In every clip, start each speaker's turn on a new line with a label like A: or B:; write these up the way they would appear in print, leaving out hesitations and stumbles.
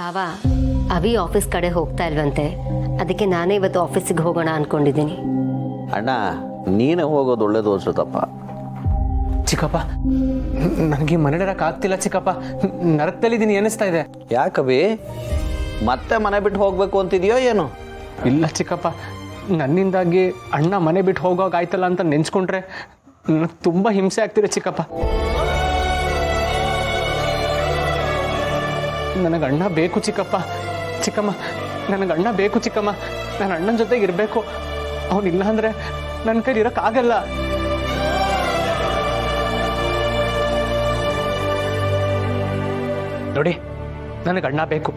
A: ಬಾವಾ ಅವಿ ಆಫೀಸ್ ಕಡೆ ಹೋಗ್ತಾ ಇಲ್ವಂತೆ, ಅದಕ್ಕೆ ನಾನೇ ಇವತ್ತು ಆಫೀಸಿಗೆ ಹೋಗೋಣ ಅನ್ಕೊಂಡಿದ್ದೀನಿ.
B: ಅಣ್ಣ ನೀನೇ ಹೋಗೋದು ಒಳ್ಳೇದು ಅನ್ಸುತ್ತಪ್ಪ.
C: ಚಿಕ್ಕಪ್ಪ ನನಗೆ ಮನೆಯಿರಕ್ಕೆ ಆಗ್ತಿಲ್ಲ ಚಿಕ್ಕಪ್ಪ, ನರಕದಲ್ಲಿದ್ದೀನಿ ಅನಿಸ್ತಾ ಇದೆ.
B: ಯಾಕವಿ ಮತ್ತೆ ಮನೆ ಬಿಟ್ಟು ಹೋಗ್ಬೇಕು ಅಂತಿದ್ಯೋ ಏನು?
C: ಇಲ್ಲ ಚಿಕ್ಕಪ್ಪ, ನನ್ನಿಂದಾಗಿ ಅಣ್ಣ ಮನೆ ಬಿಟ್ಟು ಹೋಗೋಗಾಯ್ತಲ್ಲ ಅಂತ ನೆನ್ಸ್ಕೊಂಡ್ರೆ ನನಗೆ ತುಂಬ ಹಿಂಸೆ ಆಗ್ತಿದೆ ಚಿಕ್ಕಪ್ಪ. ನನಗೆ ಅಣ್ಣ ಬೇಕು ಚಿಕ್ಕಪ್ಪ. ಚಿಕ್ಕಮ್ಮ ನನಗೆ ಅಣ್ಣ ಬೇಕು ಚಿಕ್ಕಮ್ಮ, ನಾನು ಅಣ್ಣನ ಜೊತೆಗೆ ಇರಬೇಕು. ಅವನಿಲ್ಲ ಅಂದರೆ ನನ್ನ ಕೈಲಿ ಇರೋಕ್ಕಾಗಲ್ಲ. ನೋಡಿ, ನನಗೆ ಅಣ್ಣ ಬೇಕು.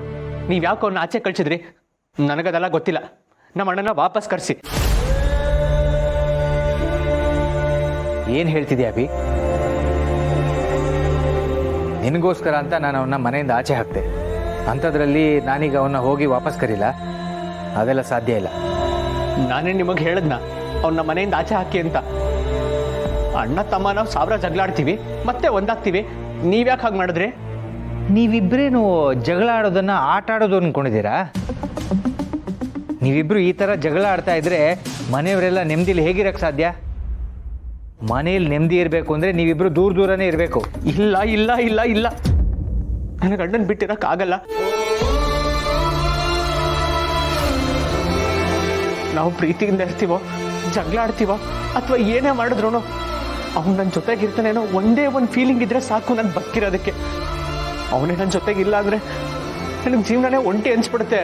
C: ನೀವು ಯಾಕೆ ಅವ್ನ ಆಚೆ ಕಳಿಸಿದ್ರಿ ನನಗದೆಲ್ಲ ಗೊತ್ತಿಲ್ಲ. ನಮ್ಮ ಅಣ್ಣನ ವಾಪಸ್ ಕರೆಸಿ.
D: ಏನು ಹೇಳ್ತಿದ್ಯಾ ಅಭಿ? ನಿನಗೋಸ್ಕರ ಅಂತ ನಾನು ಅವನ್ನ ಮನೆಯಿಂದ ಆಚೆ ಹಾಕ್ತೆ. ಅಂಥದ್ರಲ್ಲಿ ನಾನೀಗ ಅವನ್ನ ಹೋಗಿ ವಾಪಸ್ ಕರೀಲ್ಲ, ಅದೆಲ್ಲ ಸಾಧ್ಯ ಇಲ್ಲ.
C: ನಾನೇ ನಿಮಗೆ ಹೇಳದ್ನ ಅವನ್ನ ಮನೆಯಿಂದ ಆಚೆ ಹಾಕಿ ಅಂತ. ಅಣ್ಣ ತಮ್ಮ ನಾವು 1000 ಜಗಳಾಡ್ತೀವಿ, ಮತ್ತೆ ಒಂದಾಗ್ತೀವಿ. ನೀವ್ಯಾಕೆ ಹಾಗೆ ಮಾಡಿದ್ರಿ?
D: ನೀವಿಬ್ಬರೇನು ಜಗಳ ಆಡೋದನ್ನ ಆಟ ಆಡೋದು ಅಂದ್ಕೊಂಡಿದ್ದೀರಾ? ನೀವಿಬ್ರು ಈ ಥರ ಜಗಳ ಆಡ್ತಾ ಇದ್ರೆ ಮನೆಯವರೆಲ್ಲ ನೆಮ್ಮದಿಲಿ ಹೇಗಿರಕ್ಕೆ ಸಾಧ್ಯ? ಮನೇಲಿ ನೆಮ್ಮದಿ ಇರಬೇಕು ಅಂದರೆ ನೀವಿಬ್ರು ದೂರನೇ ಇರಬೇಕು.
C: ಇಲ್ಲ ಇಲ್ಲ ಇಲ್ಲ ಇಲ್ಲ, ನನಗೆ ಅಣ್ಣನ ಬಿಟ್ಟಿರೋಕ್ಕಾಗಲ್ಲ. ನಾವು ಪ್ರೀತಿಯಿಂದ ಇರ್ತೀವೋ, ಜಗಳ ಆಡ್ತೀವೋ, ಅಥವಾ ಏನೇ ಮಾಡಿದ್ರು ಅವ್ನು ನನ್ನ ಜೊತೆಗಿರ್ತಾನೇನೋ ಒಂದೇ ಒಂದು ಫೀಲಿಂಗ್ ಇದ್ರೆ ಸಾಕು ನಾನು ಬದುಕಿರೋದಕ್ಕೆ. ಅವನೇ ನನ್ನ ಜೊತೆಗಿಲ್ಲ ಅಂದರೆ ನನಗೆ ಜೀವನನೇ ಒಂಟಿ ಅನ್ಸ್ಬಿಡುತ್ತೆ.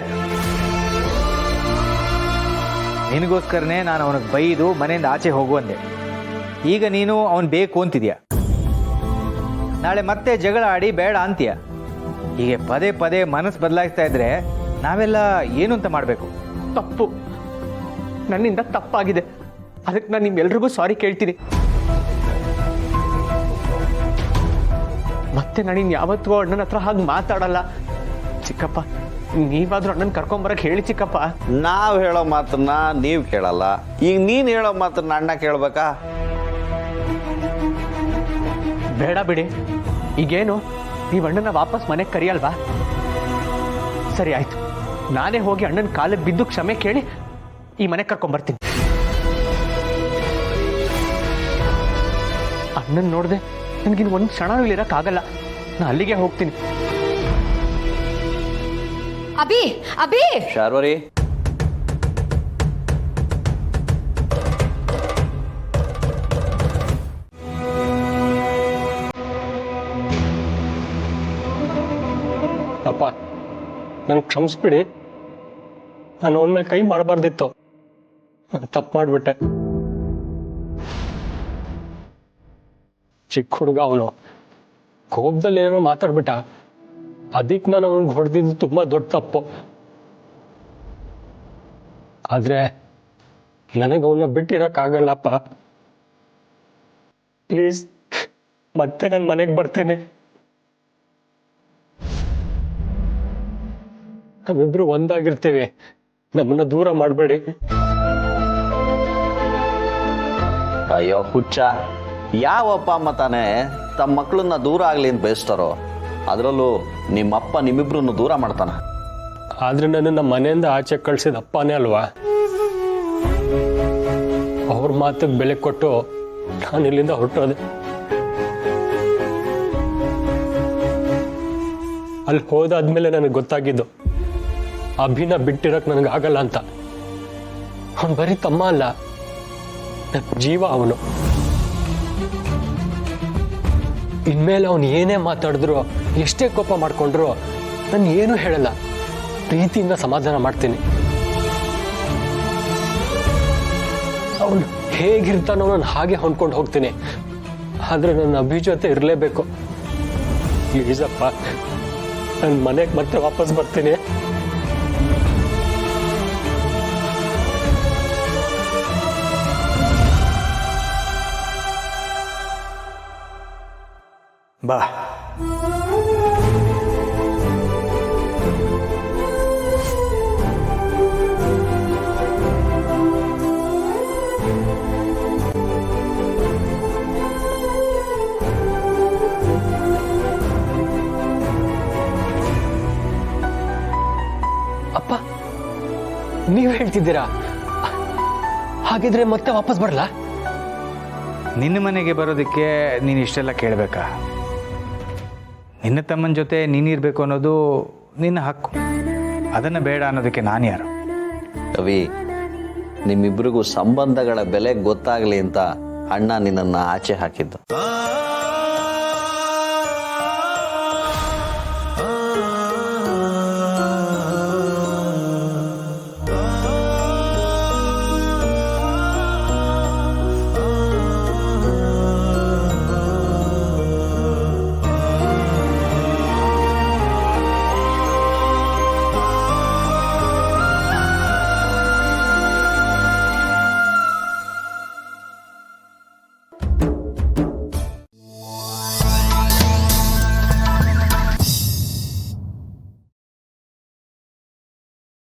D: ನಿನಗೋಸ್ಕರನೇ ನಾನು ಅವನಿಗೆ ಬೈದು ಮನೆಯಿಂದ ಆಚೆ ಹೋಗುವಂದೆ. ಈಗ ನೀನು ಅವನು ಬೇಕು ಅಂತಿದ್ಯಾ. ನಾಳೆ ಮತ್ತೆ ಜಗಳ ಆಡಿ ಬೇಡ ಅಂತೀಯ. ಹೀಗೆ ಪದೇ ಪದೇ ಮನಸ್ಸು ಬದಲಾಯಿಸ್ತಾ ಇದ್ರೆ ನಾವೆಲ್ಲ ಏನು ಅಂತ ಮಾಡಬೇಕು?
C: ತಪ್ಪು, ನನ್ನಿಂದ ತಪ್ಪಾಗಿದೆ. ಅದಕ್ಕೆ ನಾನು ನಿಮ್ಮೆಲ್ರಿಗೂ ಸಾರಿ ಕೇಳ್ತೀನಿ. ಮತ್ತೆ ನಾನು ಯಾವತ್ತೂ ಅಣ್ಣನ ಹತ್ರ ಹಾಗೆ ಮಾತಾಡಲ್ಲ. ಚಿಕ್ಕಪ್ಪ, ನೀವಾದ್ರೂ ಅಣ್ಣನ ಕರ್ಕೊಂಬರಕ್ಕೆ ಹೇಳಿ ಚಿಕ್ಕಪ್ಪ.
B: ನಾವು ಹೇಳೋ ಮಾತನ್ನ ನೀವು ಕೇಳಲ್ಲ, ಈಗ ನೀನು ಹೇಳೋ ಮಾತನ್ನ ಅಣ್ಣ ಕೇಳ್ಬೇಕಾ?
C: ಬೇಡ ಬಿಡಿ. ಈಗೇನು ನೀವು ಅಣ್ಣನ ವಾಪಸ್ ಮನೆಗೆ ಕರಿಯಲ್ವಾ? ಸರಿ ಆಯ್ತು, ನಾನೇ ಹೋಗಿ ಅಣ್ಣನ ಕಾಲಿಗೆ ಬಿದ್ದು ಕ್ಷಮೆ ಕೇಳಿ ಈ ಮನೆಗೆ ಕರ್ಕೊಂಬರ್ತೀನಿ. ಅಣ್ಣನ ನೋಡಿದೆ ನನಗಿನ್ನು ಒಂದು ಕ್ಷಣನೂ ಇಲ್ಲಿರಕ್ಕಾಗಲ್ಲ. ನಾನು ಅಲ್ಲಿಗೆ ಹೋಗ್ತೀನಿ.
A: ಅಭಿ ಅಭಿ
B: ಶಾರ್ವರಿ,
E: ಅಪ್ಪ ನನ್ಗೆ ಕ್ಷಮಿಸ್ಬಿಡಿ. ನಾನು ಅವನ ಮೇಲೆ ಕೈ ಮಾಡಬಾರ್ದಿತ್ತು, ತಪ್ಪು ಮಾಡಿಬಿಟ್ಟೆ. ಚಿಕ್ಕ ಹುಡುಗ ಅವನು, ಕೋಪದಲ್ಲಿ ಏನೋ ಮಾತಾಡ್ಬಿಟ್ಟ. ಅದಕ್ಕೆ ನಾನು ಅವನಿಗೆ ಹೊಡೆದಿದ್ದು ತುಂಬಾ ದೊಡ್ಡ ತಪ್ಪು. ಆದ್ರೆ ನನಗೆ ಅವನ್ನ ಬಿಟ್ಟಿರಕ್ಕಾಗಲ್ಲಪ್ಪ. ಪ್ಲೀಸ್ ಮತ್ತೆ ನಾನು ಮನೆಗೆ ಬರ್ತೇನೆ. ನಾವಿಬ್ರು ಒಂದಾಗಿರ್ತೇವೆ, ನಮ್ಮನ್ನ ದೂರ ಮಾಡಬೇಡಿ.
B: ಅಯ್ಯೋ ಹುಚ್ಚ, ಯಾವ ಅಪ್ಪ ಅಮ್ಮ ತಾನೇ ತಮ್ಮ ಮಕ್ಕಳನ್ನ ದೂರ ಆಗ್ಲಿ ಅಂತ ಬಯಸ್ತಾರೋ? ಅದರಲ್ಲೂ ನಿಮ್ಮಪ್ಪ ನಿಮ್ಮಿಬ್ರನ್ನು ದೂರ ಮಾಡ್ತಾನ.
E: ಆದ್ರೆ ನನ್ನ ಮನೆಯಿಂದ ಆಚೆ ಕಳ್ಸಿದ ಅಪ್ಪನೇ ಅಲ್ವಾ? ಅವ್ರ ಮಾತಿಗೆ ಬೆಲೆ ಕೊಟ್ಟು ನಾನು ಇಲ್ಲಿಂದ ಹೊರಟೋದೆ. ಅಲ್ಲಿ ಹೋದಾದ್ಮೇಲೆ ನನಗೆ ಗೊತ್ತಾಗಿದ್ದು ಅಭಿನ ಬಿಟ್ಟಿರಕ್ ನನಗೆ ಆಗಲ್ಲ ಅಂತ. ಅವನು ಬರೀ ತಮ್ಮ ಅಲ್ಲ, ನನ್ನ ಜೀವ ಅವನು. ಇನ್ಮೇಲೆ ಅವನು ಏನೇ ಮಾತಾಡಿದ್ರು, ಎಷ್ಟೇ ಕೋಪ ಮಾಡ್ಕೊಂಡ್ರು ನಾನು ಏನೂ ಹೇಳಲ್ಲ. ಪ್ರೀತಿಯಿಂದ ಸಮಾಧಾನ ಮಾಡ್ತೀನಿ. ಅವನು ಹೇಗಿರ್ತಾನೋ ನಾನು ಹಾಗೆ ಹೊಂದ್ಕೊಂಡು ಹೋಗ್ತೀನಿ. ಆದ್ರೆ ನನ್ನ ಅಭಿ ಜೊತೆ ಇರಲೇಬೇಕು. ಪ್ಲೀಸಪ್ಪ, ನನ್ನ ಮನೆಗೆ ಮತ್ತೆ ವಾಪಸ್ ಬರ್ತೀನಿ.
D: ಬಾ.
E: ನೀವು ಹೇಳ್ತಿದ್ದೀರಾ? ಹಾಗಿದ್ರೆ ಮತ್ತೆ ವಾಪಸ್ ಬರಲಾ?
D: ನಿನ್ನ ಮನೆಗೆ ಬರೋದಕ್ಕೆ ನೀನು ಇಷ್ಟೆಲ್ಲ ಕೇಳಬೇಕಾ? ನಿನ್ನ ತಮ್ಮನ ಜೊತೆ ನೀನಿರಬೇಕು ಅನ್ನೋದು ನಿನ್ನ ಹಕ್ಕು. ಅದನ್ನು ಬೇಡ ಅನ್ನೋದಕ್ಕೆ ನಾನು ಯಾರು?
B: ರವಿ, ನಿಮ್ಮಿಬ್ರಿಗೂ ಸಂಬಂಧಗಳ ಬೆಲೆ ಗೊತ್ತಾಗ್ಲಿ ಅಂತ ಅಣ್ಣ ನಿನ್ನನ್ನು ಆಚೆ ಹಾಕಿದ್ದು.